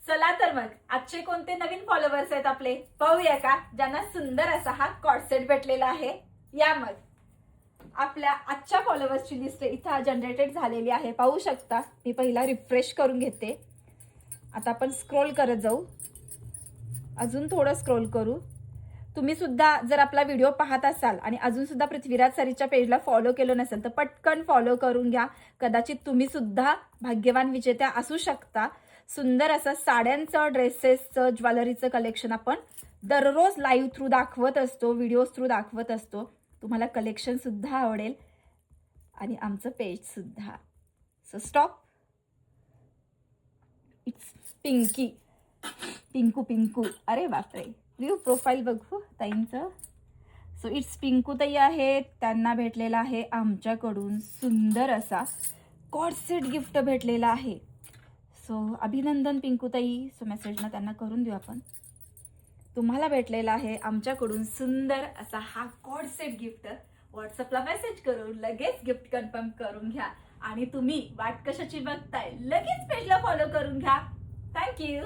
चला तर मग आजचे कोणते नवीन फॉलोअर्स आहेत आपले पाहूया का, ज्यांना सुंदर असा हा कॉर्डसेट भेटलेला आहे. या मग आपल्या आजच्या फॉलोअर्सची लिस्ट इथं जनरेटेड झालेली आहे, पाहू शकता. मी पहिला रिफ्रेश करून घेते. आता आपण स्क्रोल करत जाऊ, अजून थोडं स्क्रोल करू. तुम्ही सुद्धा जर आपला व्हिडिओ पाहत असाल आणि अजून सुद्धा पृथ्वीराज सरीच्या पेजला फॉलो केलं नसेल तर पटकन फॉलो करून घ्या. कदाचित तुम्ही सुद्धा भाग्यवान विजेत्या असू शकता. सुंदर असं साड्यांचं, ड्रेसेसचं, ज्वेलरीचं कलेक्शन आपण दररोज लाईव्ह थ्रू दाखवत असतो, व्हिडिओज थ्रू दाखवत असतो. तुम्हाला कलेक्शन सुद्धा आवडेल आणि आमचं पेज सुद्धा. So stop. It's Pinky, Pinku Pinku. अरे बापरे, व्ह्यू प्रोफाईल बघू ताईंचं. सो इट्स पिंकू ताई आहे, त्यांना भेटलेला आहे आमच्याकडून सुंदर असा कॉर्डसेट गिफ्ट भेटलेला आहे. सो अभिनंदन पिंकू ताई. सो मेसेजला त्यांना करून देऊ आपण. तुम्हाला भेटलेला आहे आमच्याकडून सुंदर असा हा कॉर्डसेट गिफ्ट. व्हॉट्सअपला मेसेज करून लगेच गिफ्ट कन्फर्म करून घ्या. आणि तुम्ही वाट कशाची बघताय, लगेच पेजला फॉलो करून घ्या. थँक्यू.